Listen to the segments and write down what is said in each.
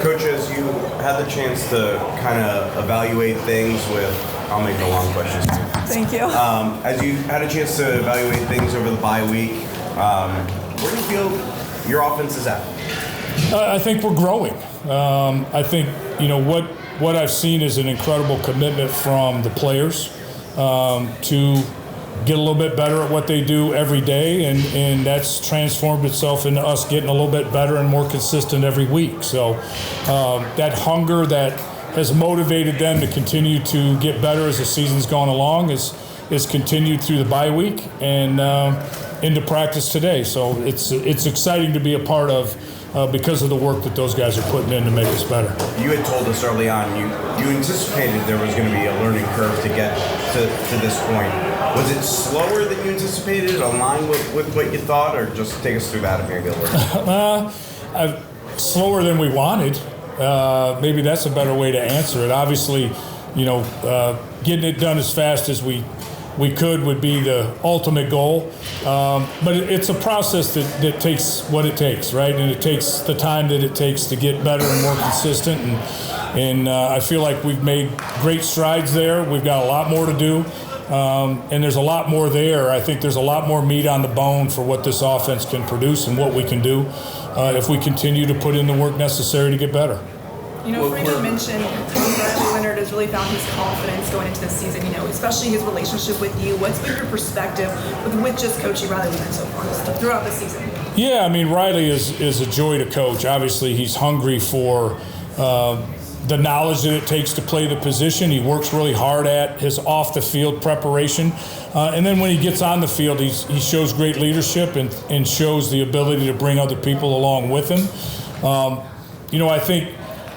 Coach, as you had the chance to kind of evaluate things I'll make the long questions here. Thank you. As you had a chance to evaluate things over the bye week, where do you feel your offense is at? I think we're growing. I think, what I've seen is an incredible commitment from the players to get a little bit better at what they do every day, and that's transformed itself into us getting a little bit better and more consistent every week. So that hunger that has motivated them to continue to get better as the season's gone along is continued through the bye week and into practice today. So it's exciting to be a part of because of the work that those guys are putting in to make us better. You had told us early on you anticipated there was going to be a learning curve to get to this point. Was it slower than you anticipated, aligned with what you thought, or just take us through that maybe a little bit? Slower than we wanted. Maybe that's a better way to answer it. Obviously, getting it done as fast as we could would be the ultimate goal. But it's a process that takes what it takes, right? And it takes the time that it takes to get better and more consistent. And I feel like we've made great strides there. We've got a lot more to do. And there's a lot more there. I think there's a lot more meat on the bone for what this offense can produce and what we can do if we continue to put in the work necessary to get better. Freeman mentioned Riley Leonard has really found his confidence going into this season, especially his relationship with you. What's been your perspective with just coaching Riley Leonard so far throughout the season? Yeah, Riley is a joy to coach. Obviously, he's hungry for the knowledge that it takes to play the position. He works really hard at his off-the-field preparation. And then when he gets on the field, he shows great leadership and shows the ability to bring other people along with him. I think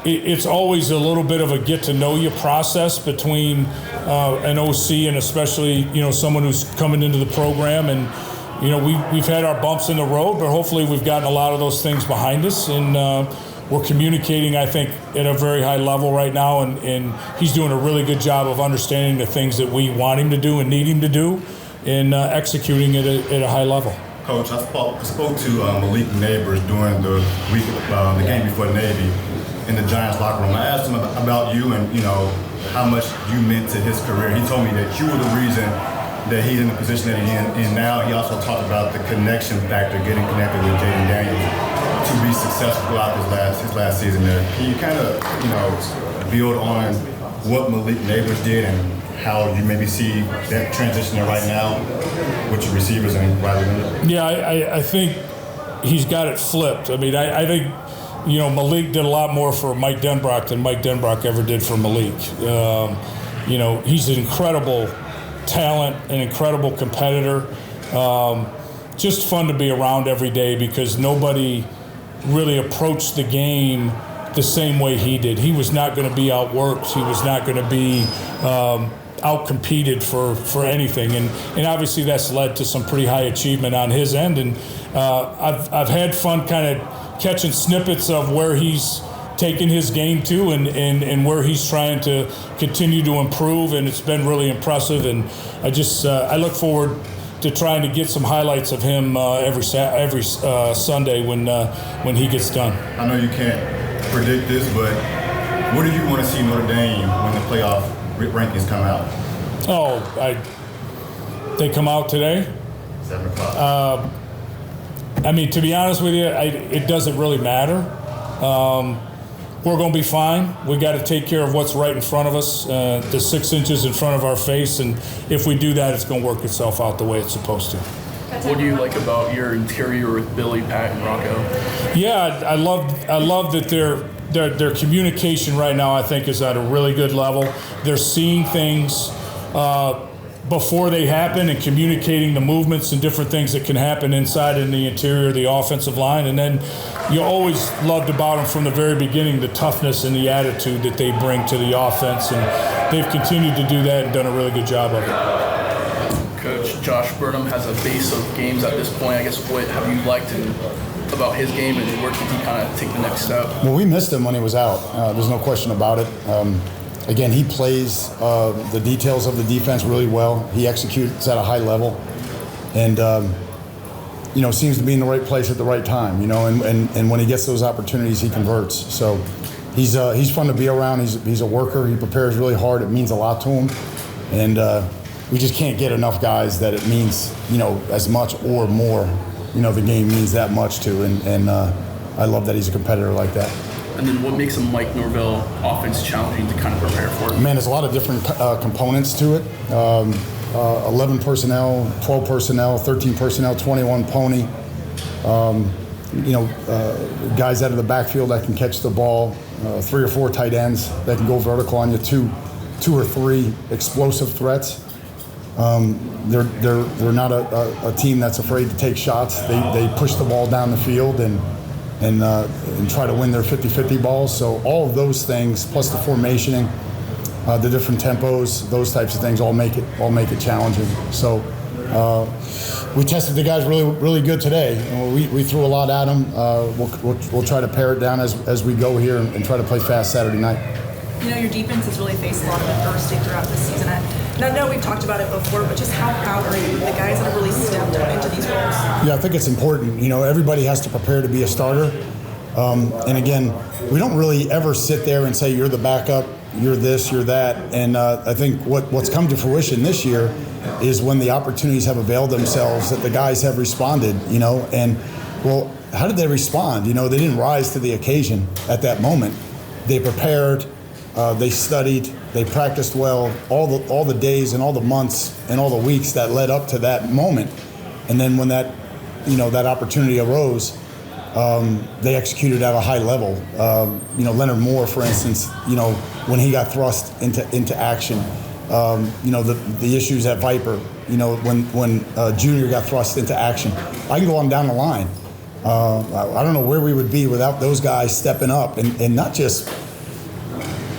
it's always a little bit of a get-to-know-you process between an OC and especially, someone who's coming into the program. And, we've had our bumps in the road, but hopefully we've gotten a lot of those things behind us. And we're communicating, I think, at a very high level right now. And he's doing a really good job of understanding the things that we want him to do and need him to do and executing it at a high level. Coach, I spoke to Malik Neighbors during the week, the game before the Navy, in the Giants locker room. I asked him about you and, how much you meant to his career. He told me that you were the reason that he's in the position that he's in now. He also talked about the connection factor, getting connected with Jaden Daniels to be successful throughout his last season there. Can you kind of, build on what Malik Neighbors did and how you maybe see that transition there right now with your receivers and Riley Leonard? Yeah, I think he's got it flipped. I think Malik did a lot more for Mike Denbrock than Mike Denbrock ever did for Malik. He's an incredible talent, an incredible competitor. Just fun to be around every day because nobody really approached the game the same way he did. He was not going to be outworked. He was not going to be out-competed for anything. And obviously that's led to some pretty high achievement on his end. And I've had fun kind of catching snippets of where he's taken his game to and where he's trying to continue to improve, and it's been really impressive. And I look forward to trying to get some highlights of him every Sunday when he gets done. I know you can't predict this, but what do you want to see Notre Dame when the playoff rankings come out? They come out today? 7 o'clock. To be honest with you, it doesn't really matter. We're going to be fine. We got to take care of what's right in front of us, the 6 inches in front of our face, and if we do that, it's going to work itself out the way it's supposed to. What do you like about your interior with Billy, Pat, and Rocco? Yeah, I love that their communication right now, I think, is at a really good level. They're seeing things before they happen and communicating the movements and different things that can happen inside in the interior of the offensive line. And then you always loved about them from the very beginning, the toughness and the attitude that they bring to the offense. And they've continued to do that and done a really good job of it. Coach, Josh Burnham has a base of games at this point. I guess what have you liked about his game, and where can he kind of take the next step? Well, we missed him when he was out. There's no question about it. Again, he plays the details of the defense really well. He executes at a high level, and seems to be in the right place at the right time. And when he gets those opportunities, he converts. So he's fun to be around. He's a worker. He prepares really hard. It means a lot to him, and we just can't get enough guys that it means as much or more. The game means that much to, and I love that he's a competitor like that. And then what makes a Mike Norvell offense challenging to kind of prepare for? Man, there's a lot of different components to it. 11 personnel, 12 personnel, 13 personnel, 21 pony. Guys out of the backfield that can catch the ball, 3 or 4 tight ends that can go vertical on you, two or three explosive threats. They're not a team that's afraid to take shots. They push the ball down the field and try to win their 50-50 balls. So all of those things, plus the formationing, the different tempos, those types of things, all make it challenging. So we tested the guys really good today. We threw a lot at them. We'll try to pare it down as we go here and try to play fast Saturday night. Your defense has really faced a lot of adversity throughout this season. And I know we've talked about it before, but just how proud are you of the guys that have really stepped up into these roles? Yeah, I think it's important. Everybody has to prepare to be a starter. And again, we don't really ever sit there and say, you're the backup, you're this, you're that. And I think what's come to fruition this year is when the opportunities have availed themselves, that the guys have responded, And, well, how did they respond? They didn't rise to the occasion at that moment. They prepared. They studied, they practiced well all the days and all the months and all the weeks that led up to that moment. And then when that opportunity arose, they executed at a high level. Leonard Moore, for instance, when he got thrust into action, the issues at Viper, when Junior got thrust into action. I can go on down the line. I don't know where we would be without those guys stepping up and not just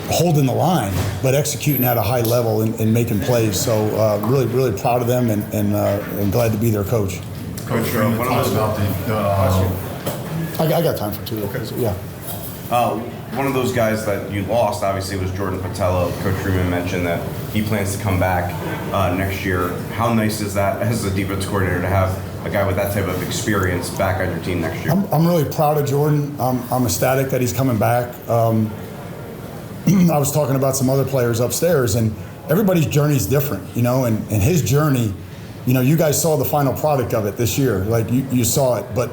holding the line, but executing at a high level and making plays. So really, really proud of them and glad to be their coach. Coach, what about I got time for 2. Okay. So, yeah. One of those guys that you lost, obviously, was Jordan Patello. Coach Freeman mentioned that he plans to come back next year. How nice is that as a defense coordinator to have a guy with that type of experience back on your team next year? I'm really proud of Jordan. I'm ecstatic that he's coming back. I was talking about some other players upstairs, and everybody's journey is different, and his journey, you guys saw the final product of it this year. Like you saw it, but,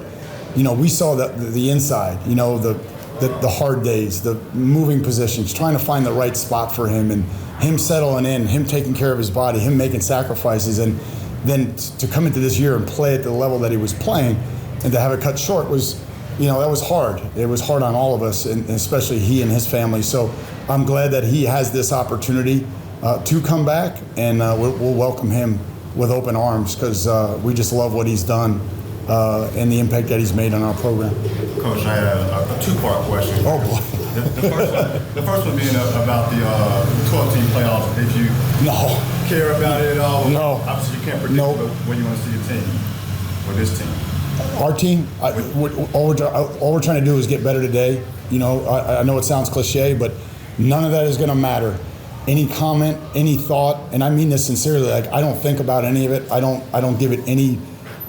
we saw the inside, the hard days, the moving positions, trying to find the right spot for him, and him settling in, him taking care of his body, him making sacrifices, and then to come into this year and play at the level that he was playing and to have it cut short was, that was hard. It was hard on all of us, and especially he and his family. So I'm glad that he has this opportunity to come back, and we'll welcome him with open arms because we just love what he's done and the impact that he's made on our program. Coach, I had a 2-part question. Oh, boy. The first one being about the 12-team playoffs. Did you care about it at all? No. Obviously, you can't predict where you want to see your team or this team. Our team, all we're trying to do is get better today. I know it sounds cliche, but none of that is going to matter. Any comment, any thought, and I mean this sincerely. Like I don't think about any of it. I don't give it any.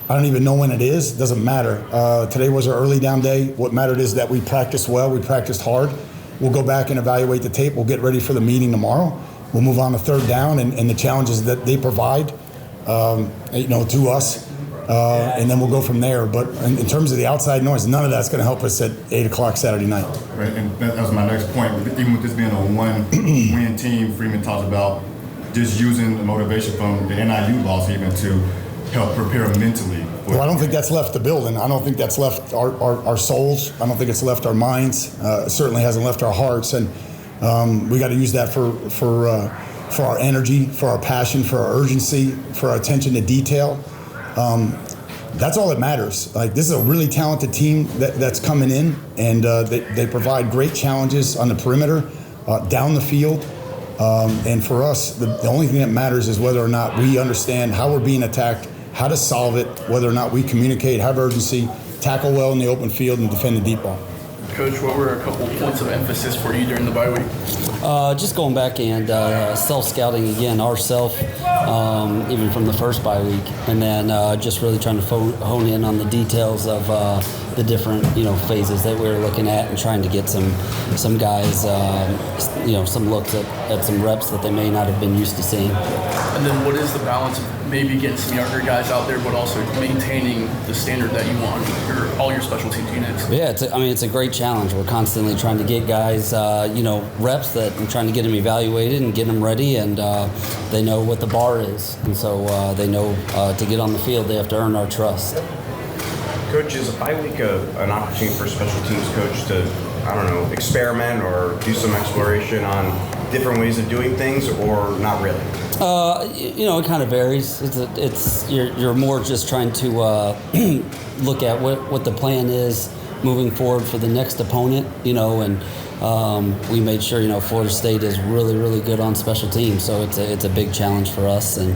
I don't even know when it is. It doesn't matter. Today was our early down day. What mattered is that we practiced well. We practiced hard. We'll go back and evaluate the tape. We'll get ready for the meeting tomorrow. We'll move on to third down and the challenges that they provide, to us. And then we'll go from there. But in terms of the outside noise, none of that's going to help us at 8 o'clock Saturday night. Right, and that was my next point. Even with this being a one-win team, Freeman talks about just using the motivation from the NIU loss even to help prepare mentally. Well, I don't think that's left the building. I don't think that's left our souls. I don't think it's left our minds. It certainly hasn't left our hearts. And we got to use that for our energy, for our passion, for our urgency, for our attention to detail. That's all that matters. Like this is a really talented team that's coming in, and they provide great challenges on the perimeter, down the field. And for us, the only thing that matters is whether or not we understand how we're being attacked, how to solve it, whether or not we communicate, have urgency, tackle well in the open field, and defend the deep ball. Coach, what were a couple points of emphasis for you during the bye week? Just going back and self-scouting again, ourself, even from the first bye week, and then just really trying to hone in on the details of the different phases that we're looking at and trying to get some guys some looks at some reps that they may not have been used to seeing. And then what is the balance of maybe getting some younger guys out there, but also maintaining the standard that you want for all your special teams units? Yeah, it's a great challenge. We're constantly trying to get guys, reps that I'm trying to get them evaluated and get them ready, and they know what the bar is, and so they know to get on the field they have to earn our trust. Coach, is a bye week an opportunity for special teams coach to, experiment or do some exploration on different ways of doing things, or not really? It kind of varies. You're more just trying to look at what the plan is moving forward for the next opponent, and we made sure, Florida State is really, really good on special teams, so it's a big challenge for us, and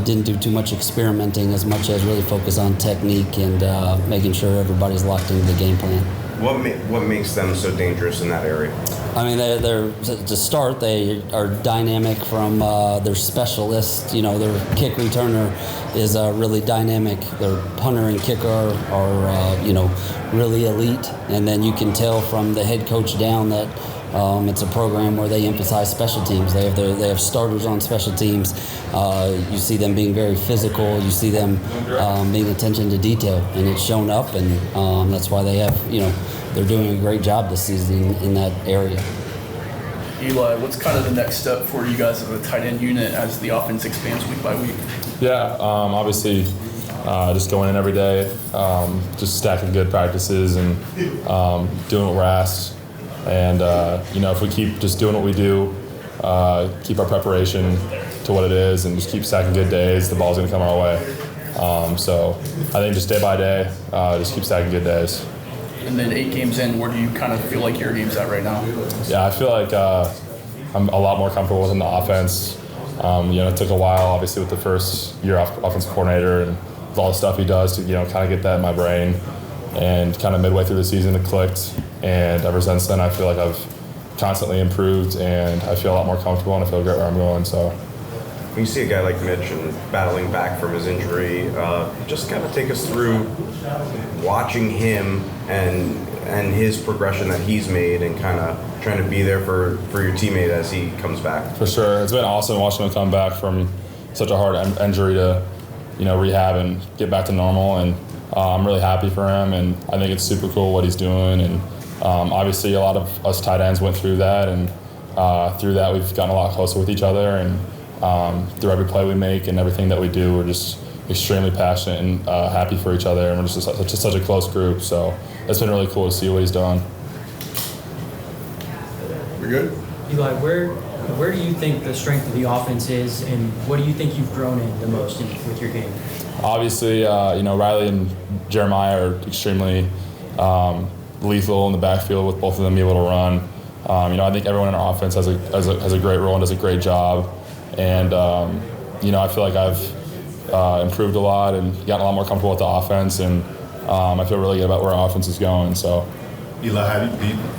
didn't do too much experimenting as much as really focus on technique and making sure everybody's locked into the game plan. What makes them so dangerous in that area? I mean, they're to start, they are dynamic from their specialist. Their kick returner is really dynamic. Their punter and kicker are really elite. And then you can tell from the head coach down that it's a program where they emphasize special teams. They have starters on special teams. You see them being very physical. You see them paying attention to detail, and it's shown up. And that's why they have they're doing a great job this season in that area. Eli, what's kind of the next step for you guys as a tight end unit as the offense expands week by week? Yeah, obviously just going in every day, just stacking good practices and doing what we're asked. And, if we keep just doing what we do, keep our preparation to what it is and just keep stacking good days, the ball's going to come our way. So I think just day by day, just keep stacking good days. And then 8 games in, where do you kind of feel like your game's at right now? Yeah, I feel like I'm a lot more comfortable within the offense. It took a while, obviously, with the first year offensive coordinator and with all the stuff he does to, kind of get that in my brain. And kind of midway through the season, it clicked. And ever since then, I feel like I've constantly improved, and I feel a lot more comfortable, and I feel great where I'm going. So, when you see a guy like Mitch and battling back from his injury, just kind of take us through watching him and his progression that he's made, and kind of trying to be there for your teammate as he comes back. For sure, it's been awesome watching him come back from such a hard injury to, rehab and get back to normal. And I'm really happy for him, and I think it's super cool what he's doing. And obviously, a lot of us tight ends went through that, and through that, we've gotten a lot closer with each other. And through every play we make and everything that we do, we're just extremely passionate and happy for each other, and we're just such a close group. So it's been really cool to see what he's done. We're good? Eli, where do you think the strength of the offense is, and what do you think you've grown in the most with your game? Obviously, Riley and Jeremiah are extremely lethal in the backfield with both of them being able to run. I think everyone in our offense has a great role and does a great job. And, I feel like I've improved a lot and gotten a lot more comfortable with the offense. And I feel really good about where our offense is going. So, Eli,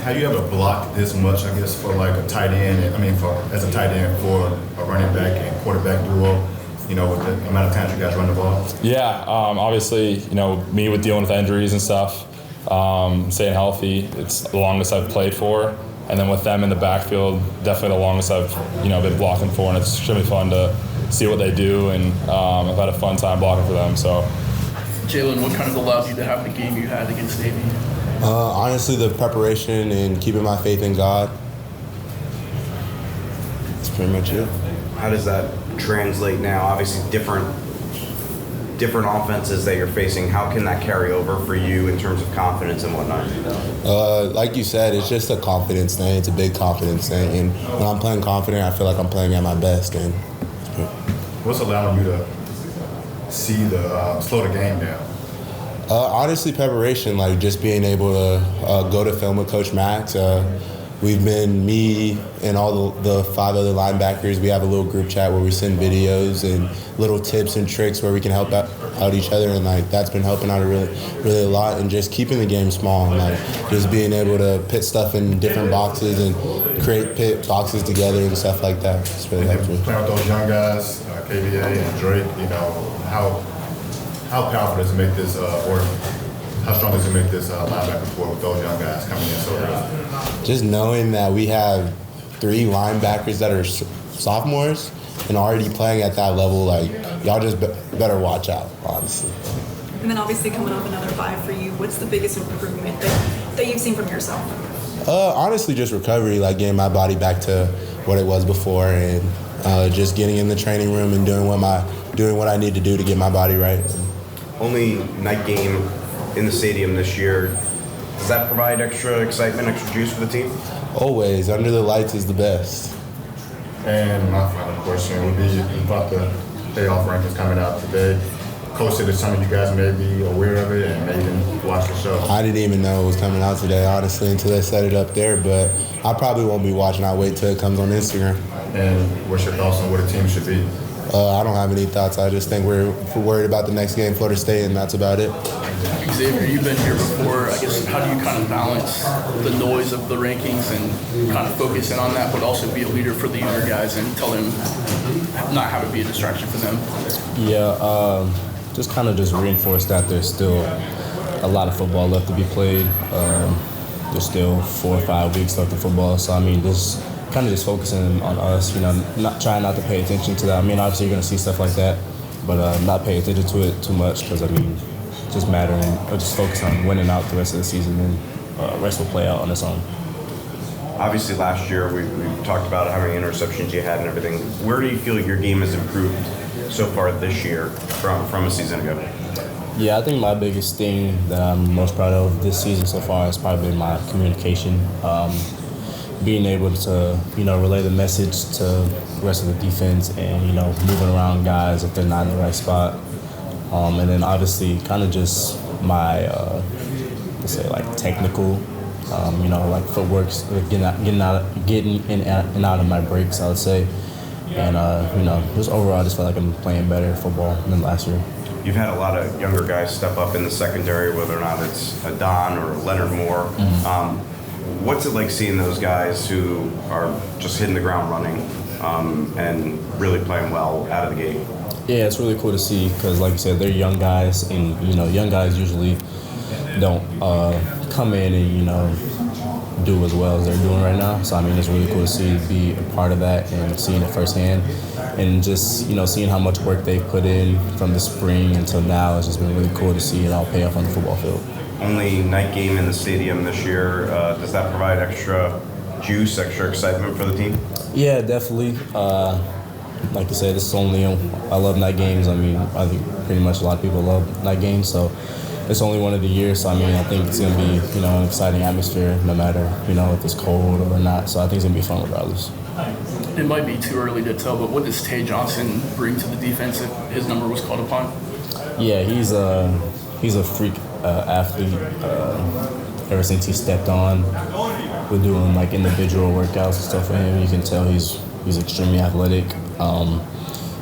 have you ever blocked this much, I guess, for like a tight end? As a tight end for a running back and quarterback duo, with the amount of times you guys run the ball? Yeah, obviously, me with dealing with injuries and stuff, staying healthy, it's the longest I've played for. And then with them in the backfield, definitely the longest I've, been blocking for, and it's extremely fun to see what they do, and I've had a fun time blocking for them. So, Jaylen, what kind of allowed you to have the game you had against Navy? Honestly, the preparation and keeping my faith in God. That's pretty much it. How does that translate now? Obviously, different offenses that you're facing. How can that carry over for you in terms of confidence and whatnot? Like you said, it's just a confidence thing. It's a big confidence thing. And when I'm playing confident, I feel like I'm playing at my best. And what's allowing you to see slow the game down? Honestly, preparation, like just being able to go to film with Coach Max. We've been, me and all the 5 other linebackers, we have a little group chat where we send videos and little tips and tricks where we can help out each other, and like that's been helping out really, really a lot. And just keeping the game small, and like just being able to put stuff in different boxes and put boxes together and stuff like that. It's really helped me. Playing with those young guys, KVA and Drake, how powerful does it make this work? how strong does it make this linebacker core with those young guys coming in so early? Just knowing that we have 3 linebackers that are sophomores and already playing at that level, like, y'all just better watch out, honestly. And then obviously coming off another 5 for you, what's the biggest improvement that you've seen from yourself? Honestly, just recovery, like getting my body back to what it was before, and just getting in the training room and doing what I need to do to get my body right. Only night game in the stadium this year. Does that provide extra excitement, extra juice for the team? Always. Under the lights is the best. And my final question would be about the playoff rankings coming out today. Coach said that some of you guys may be aware of it and maybe didn't watch the show. I didn't even know it was coming out today, honestly, until they set it up there. But I probably won't be watching. I'll wait till it comes on Instagram. And what's your thoughts on what a team should be? I don't have any thoughts. I just think we're worried about the next game, Florida State, and that's about it. Xavier, you've been here before. I guess how do you kind of balance the noise of the rankings and kind of focus in on that, but also be a leader for the younger guys and tell them not have it be a distraction for them? Yeah, just kind of just reinforce that there's still a lot of football left to be played. There's still 4 or 5 weeks left of football, so I mean, just kind of just focusing on us, not trying not to pay attention to that. I mean, obviously you're going to see stuff like that, but not pay attention to it too much because, I mean, just mattering or just focus on winning out the rest of the season, and the rest will play out on its own. Obviously, last year we talked about how many interceptions you had and everything. Where do you feel your game has improved so far this year from a season ago? Yeah, I think my biggest thing that I'm most proud of this season so far has probably been my communication. Being able to, relay the message to the rest of the defense and, moving around guys if they're not in the right spot. And then obviously kind of just my, let's say, like technical, like footwork, getting in and out of my breaks, I would say. And, just overall I just feel like I'm playing better football than last year. You've had a lot of younger guys step up in the secondary, whether or not it's a Don or Leonard Moore. Mm-hmm. What's it like seeing those guys who are just hitting the ground running and really playing well out of the gate? Yeah, it's really cool to see because, like you said, they're young guys, and young guys usually don't come in and do as well as they're doing right now. So I mean, it's really cool to see be a part of that and seeing it firsthand, and just seeing how much work they've put in from the spring until now. It's just been really cool to see it all pay off on the football field. Only night game in the stadium this year. Does that provide extra juice, extra excitement for the team? Yeah, definitely. Like I said, this is only, I love night games. I mean, I think pretty much a lot of people love night games, so it's only one of the years. So I mean, I think it's gonna be, an exciting atmosphere no matter, if it's cold or not. So I think it's gonna be fun regardless. It might be too early to tell, but what does Tay Johnson bring to the defense if his number was called upon? Yeah, he's a freak athlete. Ever since he stepped on, we're doing like individual workouts and stuff for him. You can tell he's extremely athletic.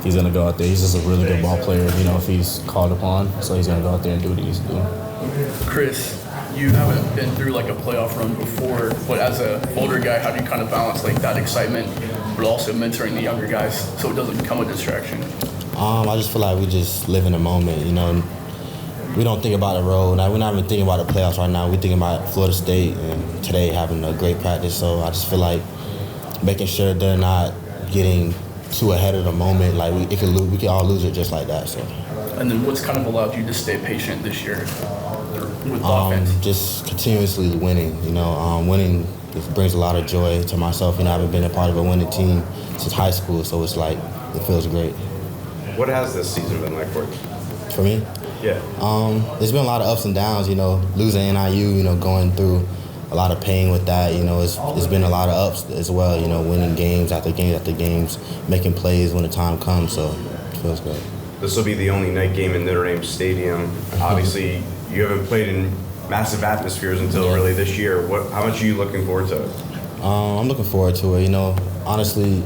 He's gonna go out there. He's just a really good ball player, if he's called upon. So he's gonna go out there and do what he needs to do. Chris, you haven't been through like a playoff run before, but as an older guy, how do you kind of balance like that excitement, but also mentoring the younger guys so it doesn't become a distraction? I just feel like we just live in the moment, We don't think about the road. We're not even thinking about the playoffs right now. We're thinking about Florida State and today having a great practice. So I just feel like making sure they're not getting too ahead of the moment. Like we could all lose it just like that. So. And then what's kind of allowed you to stay patient this year with the offense? Just continuously winning. Winning brings a lot of joy to myself. I haven't been a part of a winning team since high school, so it's like it feels great. What has this season been like for you? For me? Yeah. There's been a lot of ups and downs, losing NIU, going through a lot of pain with that. It's been a lot of ups as well, winning games after games after games, making plays when the time comes, so it feels good. This will be the only night game in Notre Dame Stadium. Obviously, you haven't played in massive atmospheres until really this year. How much are you looking forward to it? I'm looking forward to it. Honestly,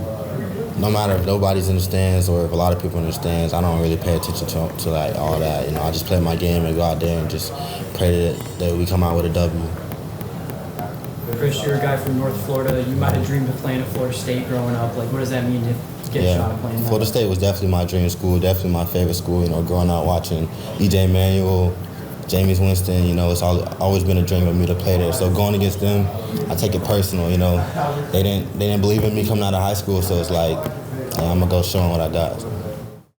no matter if nobody's in the stands or if a lot of people in the stands, I don't really pay attention to like all that. I just play my game and go out there and just pray that we come out with a W. Kris, you're a guy from North Florida. You might have dreamed of playing at Florida State growing up. Like, what does that mean to get a shot at playing that? Florida State was definitely my dream school, definitely my favorite school. Growing up watching E.J. Manuel, Jameis Winston, you know, it's always been a dream of me to play there. So going against them, I take it personal, you know. They didn't believe in me coming out of high school, so it's like, I'm going to go show them what I got.